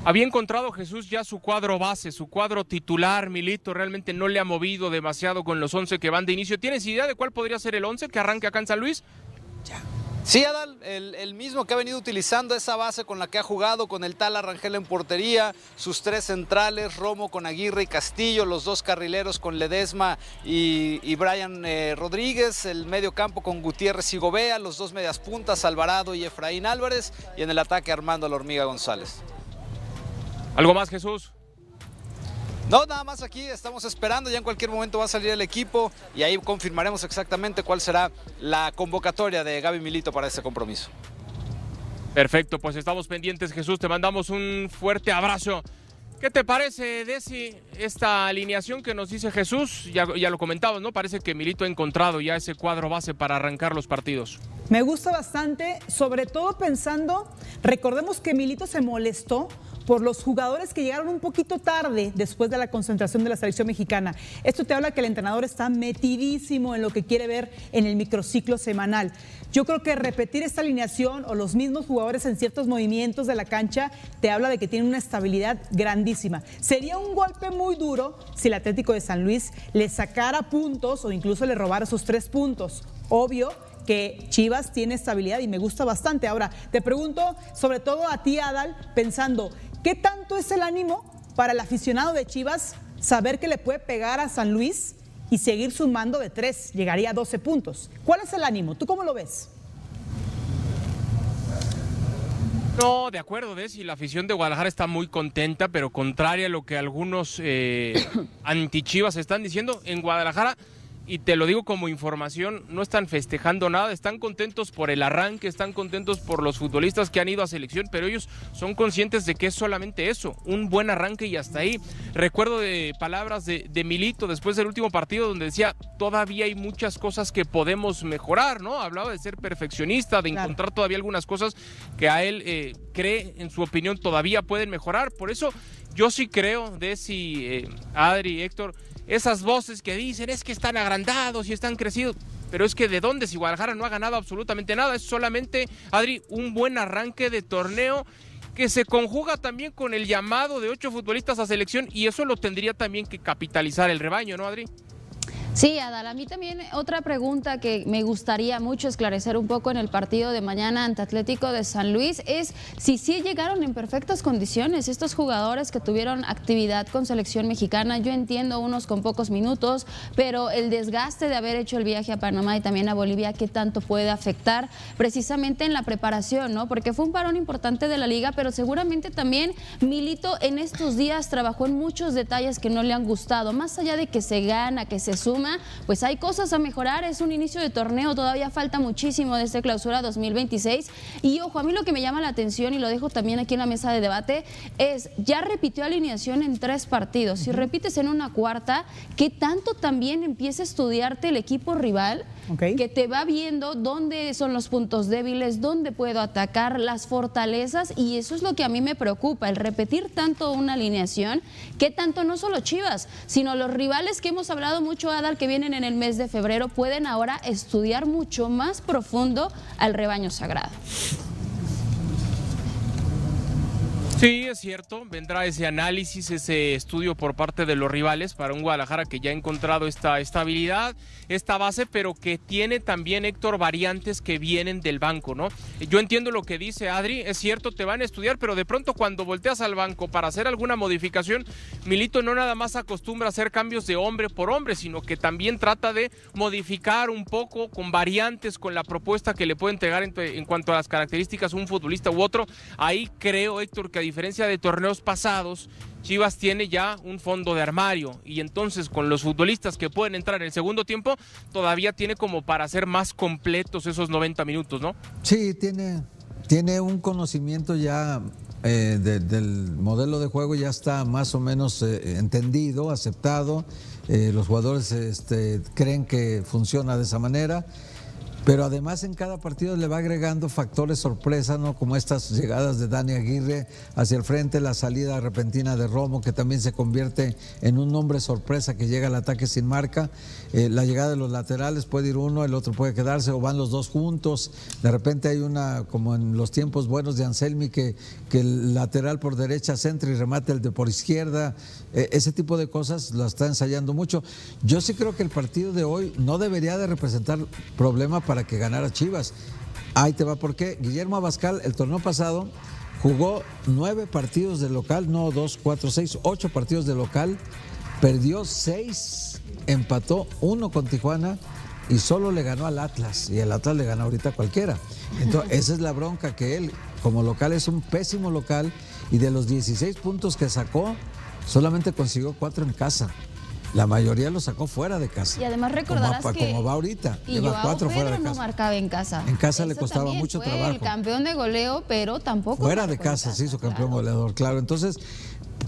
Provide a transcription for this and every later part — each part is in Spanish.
Había encontrado Jesús ya su cuadro base, su cuadro titular. Milito realmente no le ha movido demasiado con los 11 que van de inicio. ¿Tienes idea de cuál podría ser el 11 que arranque acá en San Luis? Sí, Adal, el mismo que ha venido utilizando esa base con la que ha jugado, con el Tala Rangel en portería, sus 3 centrales, Romo con Aguirre y Castillo, los 2 carrileros con Ledesma y Brian Rodríguez, el medio campo con Gutiérrez y Gobea, los 2 medias puntas, Alvarado y Efraín Álvarez, y en el ataque Armando La Hormiga González. ¿Algo más, Jesús? No, nada más aquí, estamos esperando, ya en cualquier momento va a salir el equipo y ahí confirmaremos exactamente cuál será la convocatoria de Gaby Milito para este compromiso. Perfecto, pues estamos pendientes, Jesús, te mandamos un fuerte abrazo. ¿Qué te parece, Desi, esta alineación que nos dice Jesús? Ya lo comentabas, ¿no? Parece que Milito ha encontrado ya ese cuadro base para arrancar los partidos. Me gusta bastante, sobre todo pensando, recordemos que Milito se molestó por los jugadores que llegaron un poquito tarde después de la concentración de la selección mexicana. Esto te habla que el entrenador está metidísimo en lo que quiere ver en el microciclo semanal. Yo creo que repetir esta alineación o los mismos jugadores en ciertos movimientos de la cancha te habla de que tiene una estabilidad grandísima. Sería un golpe muy duro si el Atlético de San Luis le sacara puntos o incluso le robara sus 3 puntos. Obvio que Chivas tiene estabilidad y me gusta bastante. Ahora, te pregunto, sobre todo a ti, Adal, pensando, ¿qué tanto es el ánimo para el aficionado de Chivas saber que le puede pegar a San Luis y seguir sumando de 3? Llegaría a 12 puntos. ¿Cuál es el ánimo? ¿Tú cómo lo ves? No, de acuerdo, Desi, la afición de Guadalajara está muy contenta, pero contraria a lo que algunos anti-Chivas están diciendo, en Guadalajara, y te lo digo como información, no están festejando nada, están contentos por el arranque, están contentos por los futbolistas que han ido a selección, pero ellos son conscientes de que es solamente eso, un buen arranque y hasta ahí. Recuerdo de palabras de Milito después del último partido donde decía, todavía hay muchas cosas que podemos mejorar, ¿no? Hablaba de ser perfeccionista, de encontrar todavía algunas cosas que a él cree, en su opinión, todavía pueden mejorar. Por eso yo sí creo, Desi, Adri, Héctor, esas voces que dicen es que están agrandados y están crecidos, pero es que ¿de dónde? Si Guadalajara no ha ganado absolutamente nada, es solamente, Adri, un buen arranque de torneo que se conjuga también con el llamado de 8 futbolistas a selección y eso lo tendría también que capitalizar el rebaño, ¿no, Adri? Sí, Adal, a mí también otra pregunta que me gustaría mucho esclarecer un poco en el partido de mañana ante Atlético de San Luis es si sí llegaron en perfectas condiciones estos jugadores que tuvieron actividad con selección mexicana. Yo entiendo unos con pocos minutos, pero el desgaste de haber hecho el viaje a Panamá y también a Bolivia, ¿qué tanto puede afectar precisamente en la preparación, ¿no? Porque fue un parón importante de la liga, pero seguramente también Milito en estos días trabajó en muchos detalles que no le han gustado, más allá de que se gana, que se suma, pues hay cosas a mejorar, es un inicio de torneo, todavía falta muchísimo de este clausura 2026 y ojo, a mí lo que me llama la atención y lo dejo también aquí en la mesa de debate es, ya repitió alineación en 3 partidos, si repites en una cuarta, ¿qué tanto también empieza a estudiarte el equipo rival? Okay. Que te va viendo dónde son los puntos débiles, dónde puedo atacar, las fortalezas, y eso es lo que a mí me preocupa, el repetir tanto una alineación, que tanto no solo Chivas, sino los rivales que hemos hablado mucho, Adal, que vienen en el mes de febrero, pueden ahora estudiar mucho más profundo al rebaño sagrado. Sí, es cierto, vendrá ese análisis, ese estudio por parte de los rivales para un Guadalajara que ya ha encontrado esta estabilidad, esta base, pero que tiene también, Héctor, variantes que vienen del banco, ¿no? Yo entiendo lo que dice Adri, es cierto, te van a estudiar, pero de pronto cuando volteas al banco para hacer alguna modificación, Milito no nada más acostumbra a hacer cambios de hombre por hombre, sino que también trata de modificar un poco con variantes, con la propuesta que le puede entregar en cuanto a las características un futbolista u otro. Ahí creo, Héctor, que a diferencia de torneos pasados, Chivas tiene ya un fondo de armario y entonces con los futbolistas que pueden entrar en el segundo tiempo, todavía tiene como para hacer más completos esos 90 minutos, ¿no? Sí, tiene un conocimiento ya del modelo de juego, ya está más o menos entendido, aceptado. Los jugadores creen que funciona de esa manera. Pero además en cada partido le va agregando factores sorpresa, ¿no? Como estas llegadas de Dani Aguirre hacia el frente, la salida repentina de Romo, que también se convierte en un hombre sorpresa que llega al ataque sin marca. La llegada de los laterales, puede ir uno, el otro puede quedarse, o van los dos juntos. De repente hay una, como en los tiempos buenos de Anselmi, que el lateral por derecha centra y remate el de por izquierda. Ese tipo de cosas las está ensayando mucho. Yo sí creo que el partido de hoy no debería de representar problema para que ganara Chivas. Ahí te va por qué. Guillermo Abascal el torneo pasado jugó 9 partidos de local, no 2, 4, 6, 8 partidos de local, perdió 6, empató 1 con Tijuana y solo le ganó al Atlas, y el Atlas le gana ahorita a cualquiera. Entonces esa es la bronca, que él como local es un pésimo local, y de los 16 puntos que sacó solamente consiguió 4 en casa. La mayoría lo sacó fuera de casa. Y además recordarás como va ahorita, y lleva Joao 4 fuera de Pedro casa. no marcaba en casa. En casa le Eso costaba también mucho fue trabajo. El campeón de goleo, pero tampoco Fuera de marcó en casa se hizo campeón claro. goleador, claro. Entonces,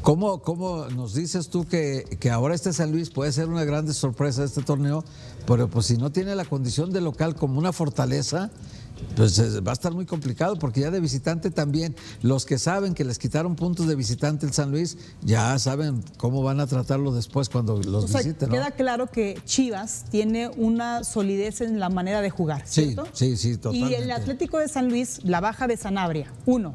¿cómo nos dices tú que ahora este San Luis puede ser una grande sorpresa de este torneo? Pero pues si no tiene la condición de local como una fortaleza, pues va a estar muy complicado, porque ya de visitante también, los que saben que les quitaron puntos de visitante el San Luis, ya saben cómo van a tratarlo después cuando los visiten, ¿no? Queda claro que Chivas tiene una solidez en la manera de jugar, ¿cierto? Sí, totalmente. Y el Atlético de San Luis, la baja de Sanabria, 1.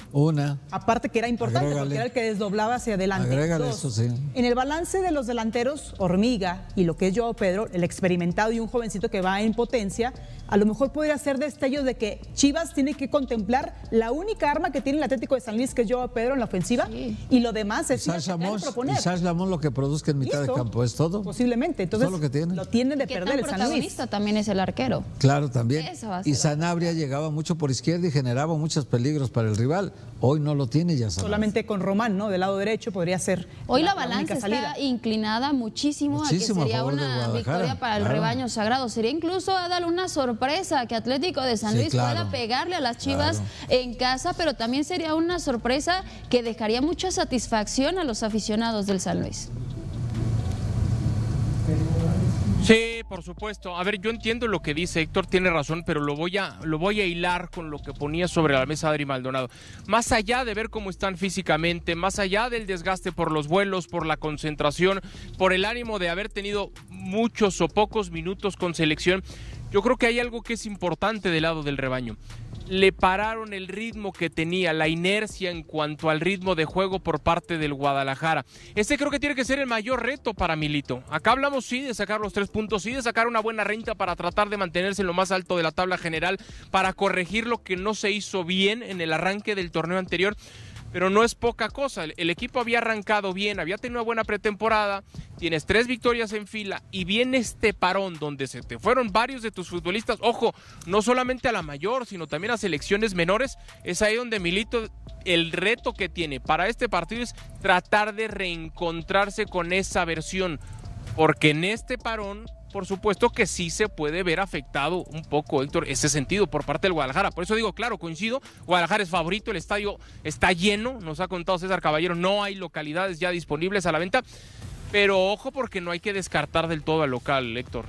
Aparte que era importante, Agrégale. porque era el que desdoblaba hacia adelante. Agrégale 2. eso, sí. En el balance de los delanteros, Hormiga y lo que es Joao Pedro, el experimentado y un jovencito que va en potencia, a lo mejor podría ser destellos de que Chivas tiene que contemplar la única arma que tiene el Atlético de San Luis, que es Joao Pedro en la ofensiva, y lo demás es Sash Lamón lo que produzca en mitad de campo, ¿es todo? Posiblemente, entonces lo que tiene. lo tiene de ¿Qué perder tan el San Luis. protagonista también es el arquero? Claro, también. Esa va a ser Y la Sanabria llegaba mucho por izquierda y generaba muchos peligros para el rival. Hoy no lo tiene ya Sanabria. Solamente con Román, ¿no? Del lado derecho podría ser. Hoy la única balanza salida. está inclinada muchísimo a que Muchísimo a sería favor de una Guadalajara, victoria para el claro. rebaño sagrado. Sería incluso a dar una sorpresa que Atlético de San Sí, Luis claro. pueda pegarle a las Chivas en casa, pero también sería una sorpresa que dejaría mucha satisfacción a los aficionados del San Luis. Sí, por supuesto. A ver, yo entiendo lo que dice Héctor, tiene razón, pero lo voy a hilar con lo que ponía sobre la mesa Adri Maldonado. Más allá de ver cómo están físicamente, más allá del desgaste por los vuelos, por la concentración, por el ánimo de haber tenido muchos o pocos minutos con selección, yo creo que hay algo que es importante del lado del rebaño. Le pararon el ritmo que tenía, la inercia en cuanto al ritmo de juego por parte del Guadalajara. Este creo que tiene que ser el mayor reto para Milito. Acá hablamos sí de sacar los 3 puntos, sí de sacar una buena renta para tratar de mantenerse en lo más alto de la tabla general, para corregir lo que no se hizo bien en el arranque del torneo anterior. Pero no es poca cosa, el equipo había arrancado bien, había tenido una buena pretemporada, tienes 3 victorias en fila y viene este parón donde se te fueron varios de tus futbolistas, ojo, no solamente a la mayor, sino también a selecciones menores. Es ahí donde Milito, el reto que tiene para este partido es tratar de reencontrarse con esa versión, porque en este parón, por supuesto que sí se puede ver afectado un poco, Héctor, ese sentido por parte del Guadalajara. Por eso digo, claro, coincido, Guadalajara es favorito, el estadio está lleno, nos ha contado César Caballero, no hay localidades ya disponibles a la venta, pero ojo porque no hay que descartar del todo al local, Héctor.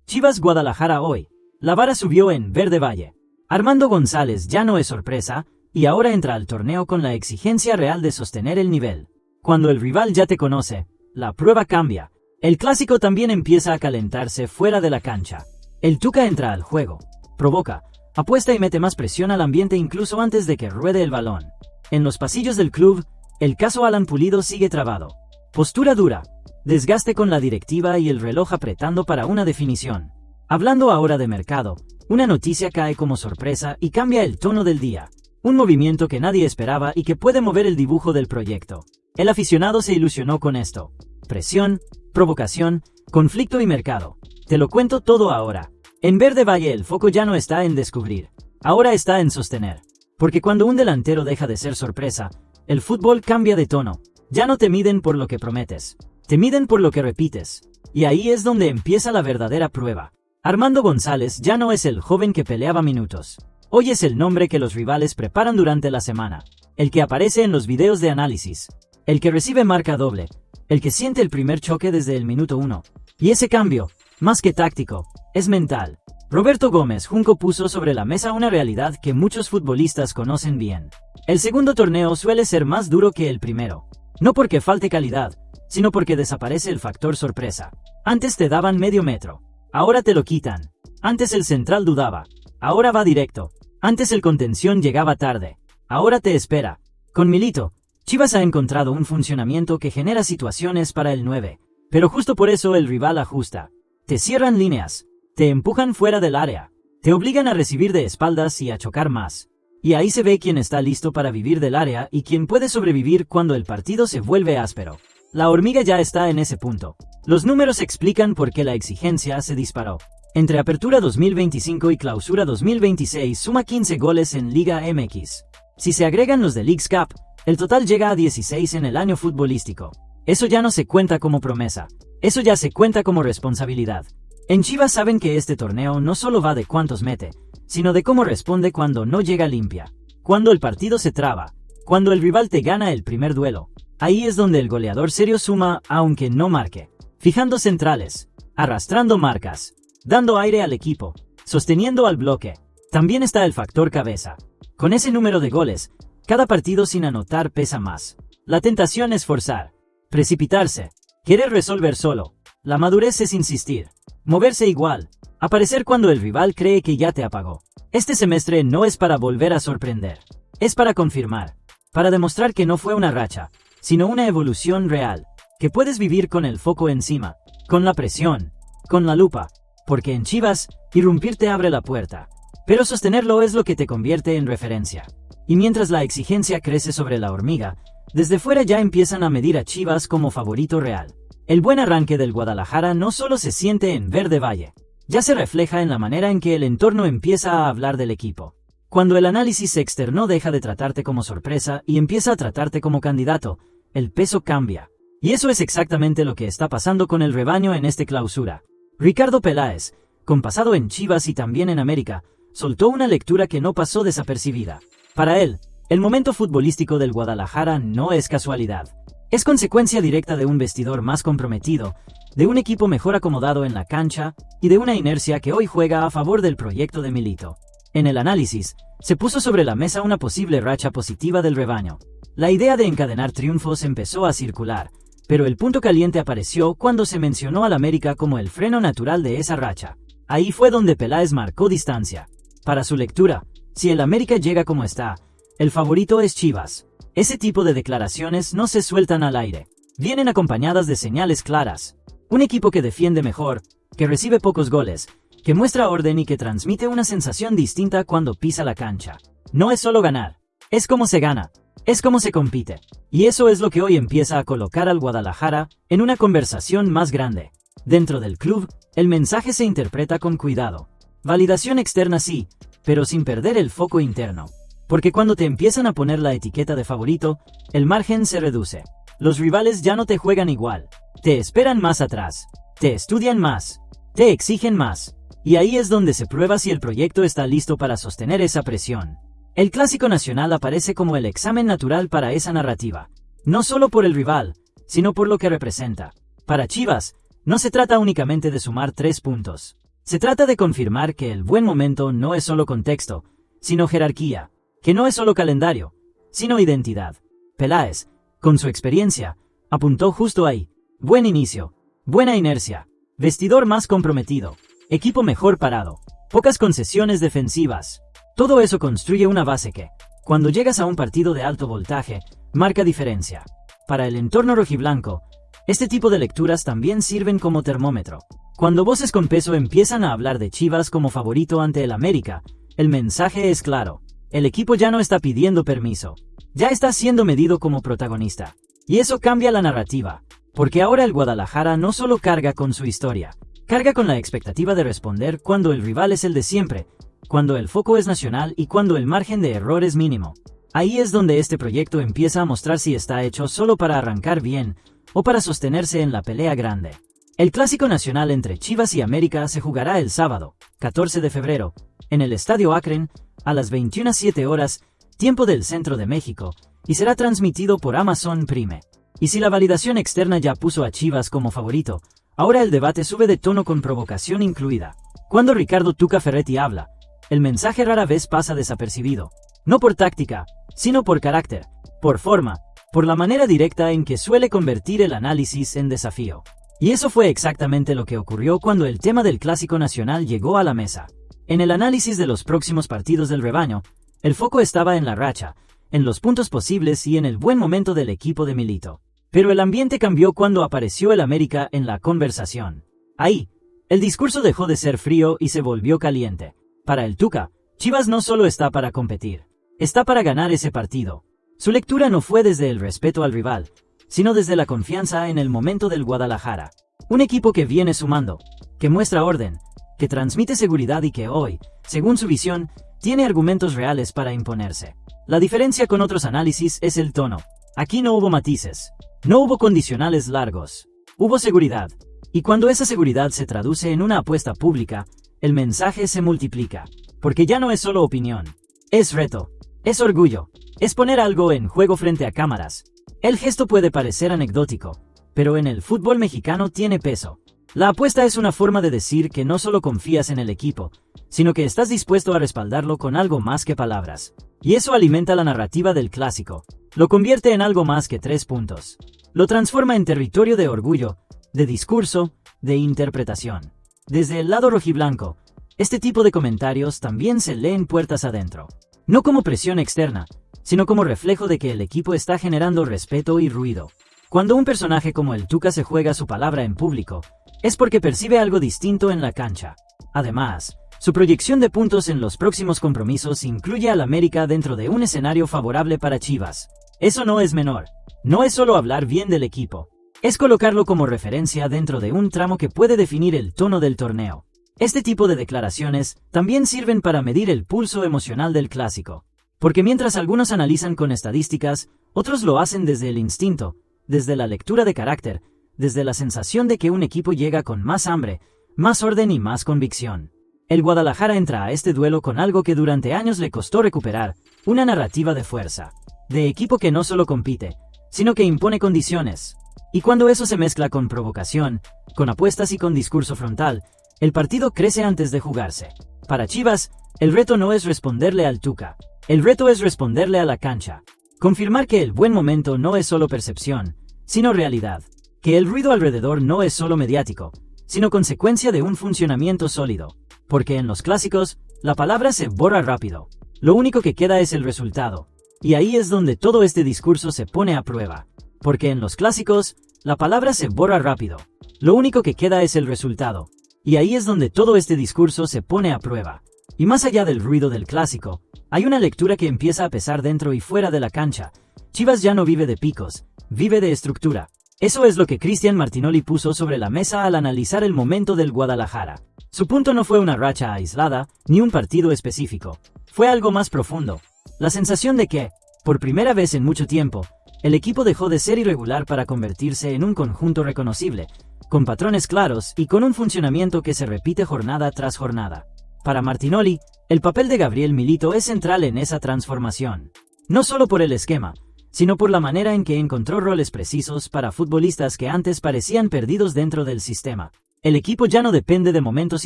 Chivas Guadalajara hoy. La vara subió en Verde Valle. Armando González ya no es sorpresa, y ahora entra al torneo con la exigencia real de sostener el nivel. Cuando el rival ya te conoce, la prueba cambia. El clásico también empieza a calentarse fuera de la cancha. El Tuca entra al juego, provoca, apuesta y mete más presión al ambiente incluso antes de que ruede el balón. En los pasillos del club, el caso Alan Pulido sigue trabado. Postura dura, desgaste con la directiva y el reloj apretando para una definición. Hablando ahora de mercado, una noticia cae como sorpresa y cambia el tono del día. Un movimiento que nadie esperaba y que puede mover el dibujo del proyecto. El aficionado se ilusionó con esto. Presión, provocación, conflicto y mercado. Te lo cuento todo ahora. En Verde Valle el foco ya no está en descubrir, ahora está en sostener. Porque cuando un delantero deja de ser sorpresa, el fútbol cambia de tono. Ya no te miden por lo que prometes, te miden por lo que repites. Y ahí es donde empieza la verdadera prueba. Armando González ya no es el joven que peleaba minutos. Hoy es el nombre que los rivales preparan durante la semana. El que aparece en los videos de análisis. El que recibe marca doble. El que siente el primer choque desde el minuto 1. Y ese cambio, más que táctico, es mental. Roberto Gómez Junco puso sobre la mesa una realidad que muchos futbolistas conocen bien. El segundo torneo suele ser más duro que el primero. No porque falte calidad, sino porque desaparece el factor sorpresa. Antes te daban medio metro. Ahora te lo quitan. Antes el central dudaba. Ahora va directo. Antes el contención llegaba tarde. Ahora te espera. Con Milito, Chivas ha encontrado un funcionamiento que genera situaciones para el 9. Pero justo por eso el rival ajusta. Te cierran líneas. Te empujan fuera del área. Te obligan a recibir de espaldas y a chocar más. Y ahí se ve quién está listo para vivir del área y quién puede sobrevivir cuando el partido se vuelve áspero. La hormiga ya está en ese punto. Los números explican por qué la exigencia se disparó. Entre Apertura 2025 y Clausura 2026 suma 15 goles en Liga MX. Si se agregan los de Leagues Cup, el total llega a 16 en el año futbolístico. Eso ya no se cuenta como promesa. Eso ya se cuenta como responsabilidad. En Chivas saben que este torneo no solo va de cuántos mete, sino de cómo responde cuando no llega limpia. Cuando el partido se traba. Cuando el rival te gana el primer duelo. Ahí es donde el goleador serio suma, aunque no marque. Fijando centrales. Arrastrando marcas. Dando aire al equipo. Sosteniendo al bloque. También está el factor cabeza. Con ese número de goles, cada partido sin anotar pesa más. La tentación es forzar. Precipitarse. Querer resolver solo. La madurez es insistir. Moverse igual. Aparecer cuando el rival cree que ya te apagó. Este semestre no es para volver a sorprender. Es para confirmar. Para demostrar que no fue una racha, sino una evolución real. Que puedes vivir con el foco encima. Con la presión. Con la lupa. Porque en Chivas, irrumpir te abre la puerta. Pero sostenerlo es lo que te convierte en referencia. Y mientras la exigencia crece sobre la hormiga, desde fuera ya empiezan a medir a Chivas como favorito real. El buen arranque del Guadalajara no solo se siente en Verde Valle, ya se refleja en la manera en que el entorno empieza a hablar del equipo. Cuando el análisis externo deja de tratarte como sorpresa y empieza a tratarte como candidato, el peso cambia. Y eso es exactamente lo que está pasando con el rebaño en este clausura. Ricardo Peláez, compasado en Chivas y también en América, soltó una lectura que no pasó desapercibida. Para él, el momento futbolístico del Guadalajara no es casualidad. Es consecuencia directa de un vestidor más comprometido, de un equipo mejor acomodado en la cancha y de una inercia que hoy juega a favor del proyecto de Milito. En el análisis, se puso sobre la mesa una posible racha positiva del rebaño. La idea de encadenar triunfos empezó a circular, pero el punto caliente apareció cuando se mencionó al América como el freno natural de esa racha. Ahí fue donde Peláez marcó distancia. Para su lectura, si el América llega como está, el favorito es Chivas. Ese tipo de declaraciones no se sueltan al aire. Vienen acompañadas de señales claras. Un equipo que defiende mejor, que recibe pocos goles, que muestra orden y que transmite una sensación distinta cuando pisa la cancha. No es solo ganar, es cómo se gana, es cómo se compite. Y eso es lo que hoy empieza a colocar al Guadalajara en una conversación más grande. Dentro del club, el mensaje se interpreta con cuidado. Validación externa sí, pero sin perder el foco interno. Porque cuando te empiezan a poner la etiqueta de favorito, el margen se reduce. Los rivales ya no te juegan igual. Te esperan más atrás. Te estudian más. Te exigen más. Y ahí es donde se prueba si el proyecto está listo para sostener esa presión. El Clásico Nacional aparece como el examen natural para esa narrativa. No solo por el rival, sino por lo que representa. Para Chivas, no se trata únicamente de sumar 3 puntos. Se trata de confirmar que el buen momento no es solo contexto, sino jerarquía. Que no es solo calendario, sino identidad. Peláez, con su experiencia, apuntó justo ahí. Buen inicio, buena inercia, vestidor más comprometido, equipo mejor parado, pocas concesiones defensivas. Todo eso construye una base que, cuando llegas a un partido de alto voltaje, marca diferencia. Para el entorno rojiblanco, este tipo de lecturas también sirven como termómetro. Cuando voces con peso empiezan a hablar de Chivas como favorito ante el América, el mensaje es claro. El equipo ya no está pidiendo permiso. Ya está siendo medido como protagonista. Y eso cambia la narrativa. Porque ahora el Guadalajara no solo carga con su historia. Carga con la expectativa de responder cuando el rival es el de siempre. Cuando el foco es nacional y cuando el margen de error es mínimo. Ahí es donde este proyecto empieza a mostrar si está hecho solo para arrancar bien o para sostenerse en la pelea grande. El Clásico Nacional entre Chivas y América se jugará el sábado, 14 de febrero, en el Estadio Akron, a las 21:07 horas, tiempo del centro de México, y será transmitido por Amazon Prime. Y si la validación externa ya puso a Chivas como favorito, ahora el debate sube de tono con provocación incluida. Cuando Ricardo Tuca Ferretti habla, el mensaje rara vez pasa desapercibido. No por táctica, sino por carácter, por forma, por la manera directa en que suele convertir el análisis en desafío. Y eso fue exactamente lo que ocurrió cuando el tema del Clásico Nacional llegó a la mesa. En el análisis de los próximos partidos del rebaño, el foco estaba en la racha, en los puntos posibles y en el buen momento del equipo de Milito. Pero el ambiente cambió cuando apareció el América en la conversación. Ahí, el discurso dejó de ser frío y se volvió caliente. Para el Tuca, Chivas no solo está para competir, está para ganar ese partido. Su lectura no fue desde el respeto al rival, sino desde la confianza en el momento del Guadalajara. Un equipo que viene sumando, que muestra orden, que transmite seguridad y que hoy, según su visión, tiene argumentos reales para imponerse. La diferencia con otros análisis es el tono. Aquí no hubo matices, no hubo condicionales largos, hubo seguridad. Y cuando esa seguridad se traduce en una apuesta pública, el mensaje se multiplica. Porque ya no es solo opinión, es reto, es orgullo, es poner algo en juego frente a cámaras. El gesto puede parecer anecdótico, pero en el fútbol mexicano tiene peso. La apuesta es una forma de decir que no solo confías en el equipo, sino que estás dispuesto a respaldarlo con algo más que palabras. Y eso alimenta la narrativa del clásico. Lo convierte en algo más que 3 puntos. Lo transforma en territorio de orgullo, de discurso, de interpretación. Desde el lado rojiblanco, este tipo de comentarios también se leen puertas adentro. No como presión externa, sino como reflejo de que el equipo está generando respeto y ruido. Cuando un personaje como el Tuca se juega su palabra en público, es porque percibe algo distinto en la cancha. Además, su proyección de puntos en los próximos compromisos incluye al América dentro de un escenario favorable para Chivas. Eso no es menor. No es solo hablar bien del equipo. Es colocarlo como referencia dentro de un tramo que puede definir el tono del torneo. Este tipo de declaraciones también sirven para medir el pulso emocional del clásico. Porque mientras algunos analizan con estadísticas, otros lo hacen desde el instinto, desde la lectura de carácter, desde la sensación de que un equipo llega con más hambre, más orden y más convicción. El Guadalajara entra a este duelo con algo que durante años le costó recuperar, una narrativa de fuerza, de equipo que no solo compite, sino que impone condiciones. Y cuando eso se mezcla con provocación, con apuestas y con discurso frontal, el partido crece antes de jugarse. Para Chivas, el reto no es responderle al Tuca, el reto es responderle a la cancha. Confirmar que el buen momento no es solo percepción, sino realidad. Que el ruido alrededor no es solo mediático, sino consecuencia de un funcionamiento sólido. Porque en los clásicos, la palabra se borra rápido. Lo único que queda es el resultado. Y ahí es donde todo este discurso se pone a prueba. Porque en los clásicos, la palabra se borra rápido. Lo único que queda es el resultado. Y ahí es donde todo este discurso se pone a prueba. Y más allá del ruido del clásico, hay una lectura que empieza a pesar dentro y fuera de la cancha. Chivas ya no vive de picos, vive de estructura. Eso es lo que Cristian Martinoli puso sobre la mesa al analizar el momento del Guadalajara. Su punto no fue una racha aislada, ni un partido específico. Fue algo más profundo. La sensación de que, por primera vez en mucho tiempo, el equipo dejó de ser irregular para convertirse en un conjunto reconocible, con patrones claros y con un funcionamiento que se repite jornada tras jornada. Para Martinoli, el papel de Gabriel Milito es central en esa transformación. No solo por el esquema, sino por la manera en que encontró roles precisos para futbolistas que antes parecían perdidos dentro del sistema. El equipo ya no depende de momentos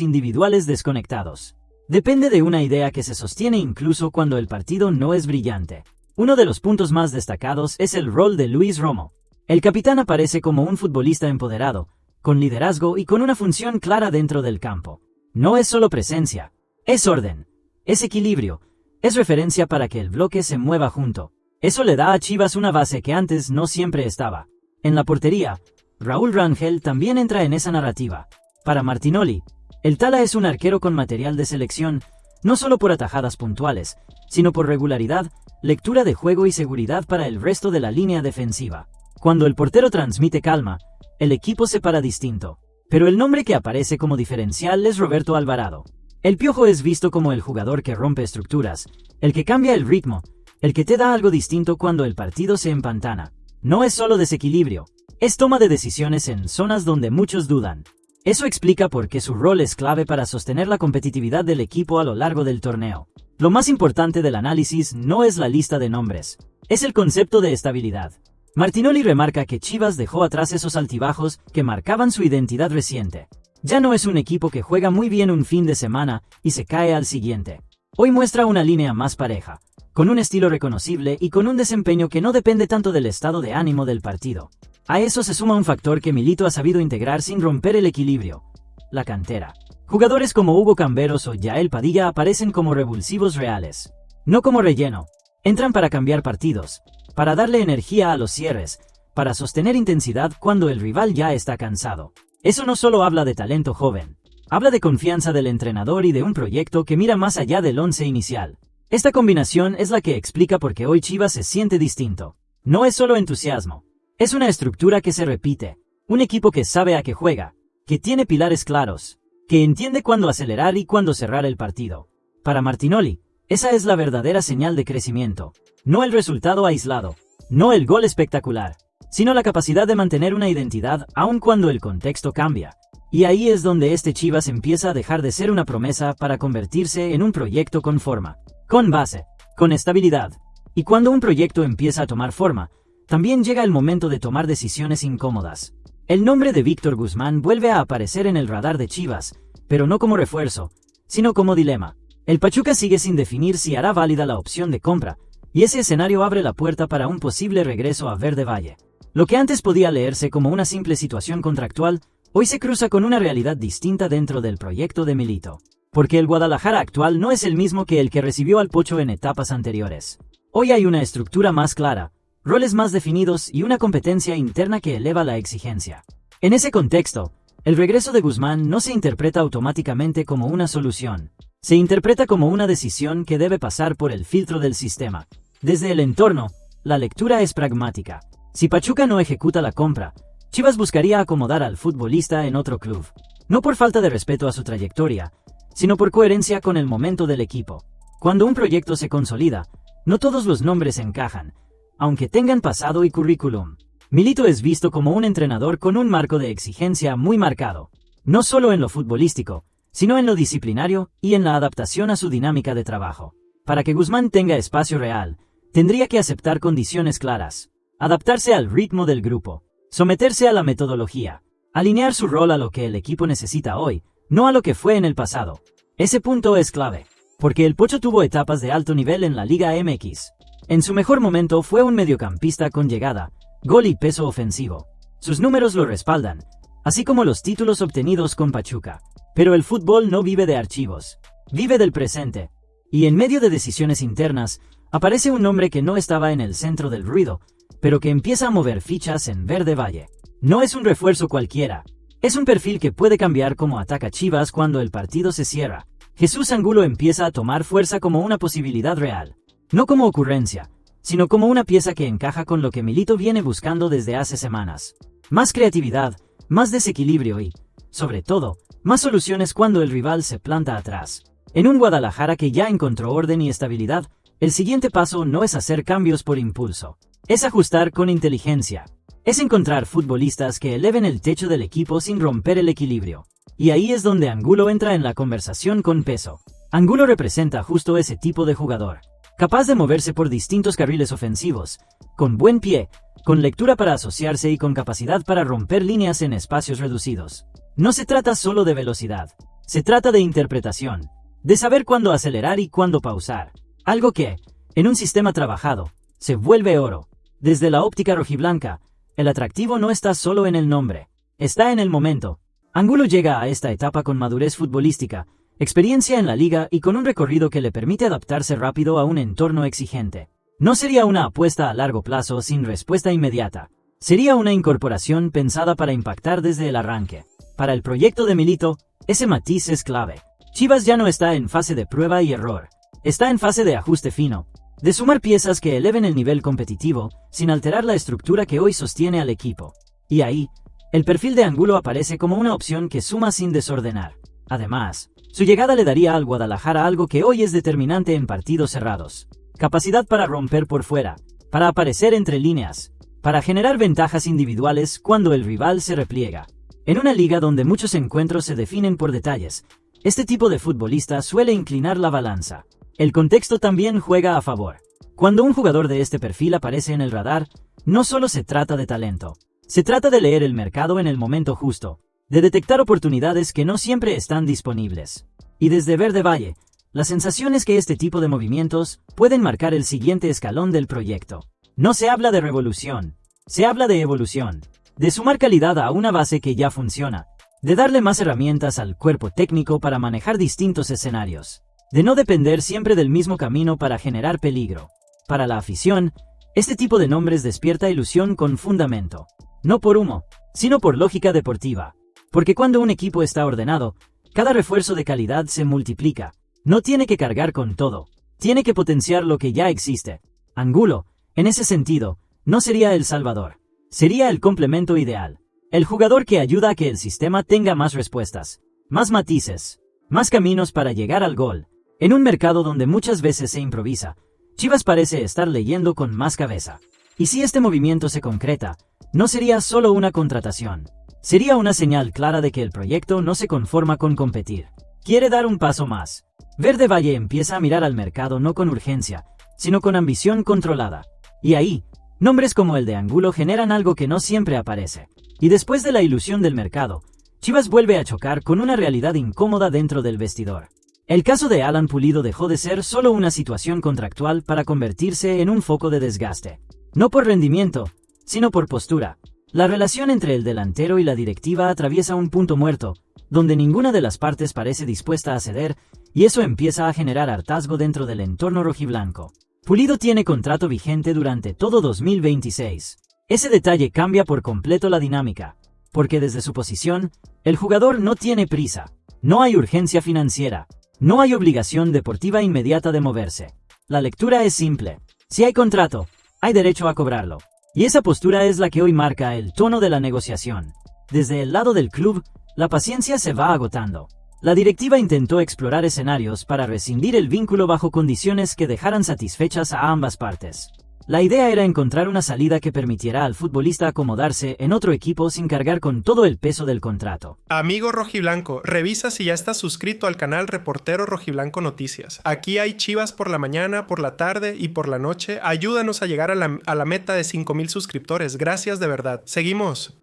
individuales desconectados. Depende de una idea que se sostiene incluso cuando el partido no es brillante. Uno de los puntos más destacados es el rol de Luis Romo. El capitán aparece como un futbolista empoderado, con liderazgo y con una función clara dentro del campo. No es solo presencia, es orden, es equilibrio, es referencia para que el bloque se mueva junto. Eso le da a Chivas una base que antes no siempre estaba. En la portería, Raúl Rangel también entra en esa narrativa. Para Martinoli, el Tala es un arquero con material de selección, no solo por atajadas puntuales, sino por regularidad, lectura de juego y seguridad para el resto de la línea defensiva. Cuando el portero transmite calma, el equipo se para distinto. Pero el nombre que aparece como diferencial es Roberto Alvarado. El Piojo es visto como el jugador que rompe estructuras, el que cambia el ritmo, el que te da algo distinto cuando el partido se empantana. No es solo desequilibrio, es toma de decisiones en zonas donde muchos dudan. Eso explica por qué su rol es clave para sostener la competitividad del equipo a lo largo del torneo. Lo más importante del análisis no es la lista de nombres, es el concepto de estabilidad. Martinoli remarca que Chivas dejó atrás esos altibajos que marcaban su identidad reciente. Ya no es un equipo que juega muy bien un fin de semana y se cae al siguiente. Hoy muestra una línea más pareja, con un estilo reconocible y con un desempeño que no depende tanto del estado de ánimo del partido. A eso se suma un factor que Milito ha sabido integrar sin romper el equilibrio: la cantera. Jugadores como Hugo Camberos o Yael Padilla aparecen como revulsivos reales, no como relleno. Entran para cambiar partidos, para darle energía a los cierres, para sostener intensidad cuando el rival ya está cansado. Eso no solo habla de talento joven, habla de confianza del entrenador y de un proyecto que mira más allá del once inicial. Esta combinación es la que explica por qué hoy Chivas se siente distinto. No es solo entusiasmo, es una estructura que se repite, un equipo que sabe a qué juega, que tiene pilares claros, que entiende cuándo acelerar y cuándo cerrar el partido. Para Martinoli, esa es la verdadera señal de crecimiento, no el resultado aislado, no el gol espectacular, sino la capacidad de mantener una identidad aun cuando el contexto cambia. Y ahí es donde este Chivas empieza a dejar de ser una promesa para convertirse en un proyecto con forma, con base, con estabilidad. Y cuando un proyecto empieza a tomar forma, también llega el momento de tomar decisiones incómodas. El nombre de Víctor Guzmán vuelve a aparecer en el radar de Chivas, pero no como refuerzo, sino como dilema. El Pachuca sigue sin definir si hará válida la opción de compra, y ese escenario abre la puerta para un posible regreso a Verde Valle. Lo que antes podía leerse como una simple situación contractual, hoy se cruza con una realidad distinta dentro del proyecto de Milito. Porque el Guadalajara actual no es el mismo que el que recibió al Pocho en etapas anteriores. Hoy hay una estructura más clara, roles más definidos y una competencia interna que eleva la exigencia. En ese contexto, el regreso de Guzmán no se interpreta automáticamente como una solución. Se interpreta como una decisión que debe pasar por el filtro del sistema. Desde el entorno, la lectura es pragmática. Si Pachuca no ejecuta la compra, Chivas buscaría acomodar al futbolista en otro club. No por falta de respeto a su trayectoria, sino por coherencia con el momento del equipo. Cuando un proyecto se consolida, no todos los nombres encajan, aunque tengan pasado y currículum. Milito es visto como un entrenador con un marco de exigencia muy marcado, no solo en lo futbolístico, sino en lo disciplinario y en la adaptación a su dinámica de trabajo. Para que Guzmán tenga espacio real, tendría que aceptar condiciones claras, adaptarse al ritmo del grupo, someterse a la metodología, alinear su rol a lo que el equipo necesita hoy, no a lo que fue en el pasado. Ese punto es clave, porque el Pocho tuvo etapas de alto nivel en la Liga MX. En su mejor momento fue un mediocampista con llegada, gol y peso ofensivo. Sus números lo respaldan, así como los títulos obtenidos con Pachuca. Pero el fútbol no vive de archivos, vive del presente. Y en medio de decisiones internas, aparece un nombre que no estaba en el centro del ruido, pero que empieza a mover fichas en Verde Valle. No es un refuerzo cualquiera, es un perfil que puede cambiar cómo ataca Chivas cuando el partido se cierra. Jesús Angulo empieza a tomar fuerza como una posibilidad real, no como ocurrencia, sino como una pieza que encaja con lo que Milito viene buscando desde hace semanas. Más creatividad, más desequilibrio y, sobre todo, más soluciones cuando el rival se planta atrás. En un Guadalajara que ya encontró orden y estabilidad, el siguiente paso no es hacer cambios por impulso, es ajustar con inteligencia. Es encontrar futbolistas que eleven el techo del equipo sin romper el equilibrio. Y ahí es donde Angulo entra en la conversación con peso. Angulo representa justo ese tipo de jugador, capaz de moverse por distintos carriles ofensivos, con buen pie, con lectura para asociarse y con capacidad para romper líneas en espacios reducidos. No se trata solo de velocidad, se trata de interpretación, de saber cuándo acelerar y cuándo pausar. Algo que, en un sistema trabajado, se vuelve oro. Desde la óptica rojiblanca, el atractivo no está solo en el nombre, está en el momento. Angulo llega a esta etapa con madurez futbolística, experiencia en la liga y con un recorrido que le permite adaptarse rápido a un entorno exigente. No sería una apuesta a largo plazo sin respuesta inmediata. Sería una incorporación pensada para impactar desde el arranque. Para el proyecto de Milito, ese matiz es clave. Chivas ya no está en fase de prueba y error. Está en fase de ajuste fino, de sumar piezas que eleven el nivel competitivo, sin alterar la estructura que hoy sostiene al equipo. Y ahí, el perfil de Angulo aparece como una opción que suma sin desordenar. Además, su llegada le daría al Guadalajara algo que hoy es determinante en partidos cerrados: capacidad para romper por fuera, para aparecer entre líneas, para generar ventajas individuales cuando el rival se repliega. En una liga donde muchos encuentros se definen por detalles, este tipo de futbolista suele inclinar la balanza. El contexto también juega a favor. Cuando un jugador de este perfil aparece en el radar, no solo se trata de talento, se trata de leer el mercado en el momento justo, de detectar oportunidades que no siempre están disponibles. Y desde Verde Valle, la sensación es que este tipo de movimientos pueden marcar el siguiente escalón del proyecto. No se habla de revolución, se habla de evolución, de sumar calidad a una base que ya funciona, de darle más herramientas al cuerpo técnico para manejar distintos escenarios, de no depender siempre del mismo camino para generar peligro. Para la afición, este tipo de nombres despierta ilusión con fundamento, no por humo, sino por lógica deportiva, porque cuando un equipo está ordenado, cada refuerzo de calidad se multiplica, no tiene que cargar con todo, tiene que potenciar lo que ya existe. Angulo, en ese sentido, no sería el salvador, sería el complemento ideal. El jugador que ayuda a que el sistema tenga más respuestas, más matices, más caminos para llegar al gol. En un mercado donde muchas veces se improvisa, Chivas parece estar leyendo con más cabeza. Y si este movimiento se concreta, no sería solo una contratación. Sería una señal clara de que el proyecto no se conforma con competir. Quiere dar un paso más. Verde Valle empieza a mirar al mercado no con urgencia, sino con ambición controlada. Y ahí, nombres como el de Angulo generan algo que no siempre aparece. Y después de la ilusión del mercado, Chivas vuelve a chocar con una realidad incómoda dentro del vestidor. El caso de Alan Pulido dejó de ser solo una situación contractual para convertirse en un foco de desgaste. No por rendimiento, sino por postura. La relación entre el delantero y la directiva atraviesa un punto muerto, donde ninguna de las partes parece dispuesta a ceder, y eso empieza a generar hartazgo dentro del entorno rojiblanco. Pulido tiene contrato vigente durante todo 2026. Ese detalle cambia por completo la dinámica, porque desde su posición, el jugador no tiene prisa, no hay urgencia financiera, no hay obligación deportiva inmediata de moverse. La lectura es simple: si hay contrato, hay derecho a cobrarlo. Y esa postura es la que hoy marca el tono de la negociación. Desde el lado del club, la paciencia se va agotando. La directiva intentó explorar escenarios para rescindir el vínculo bajo condiciones que dejaran satisfechas a ambas partes. La idea era encontrar una salida que permitiera al futbolista acomodarse en otro equipo sin cargar con todo el peso del contrato. Amigo rojiblanco, revisa si ya estás suscrito al canal Reportero Rojiblanco Noticias. Aquí hay Chivas por la mañana, por la tarde y por la noche. Ayúdanos a llegar a la meta de 5,000 suscriptores. Gracias de verdad. Seguimos.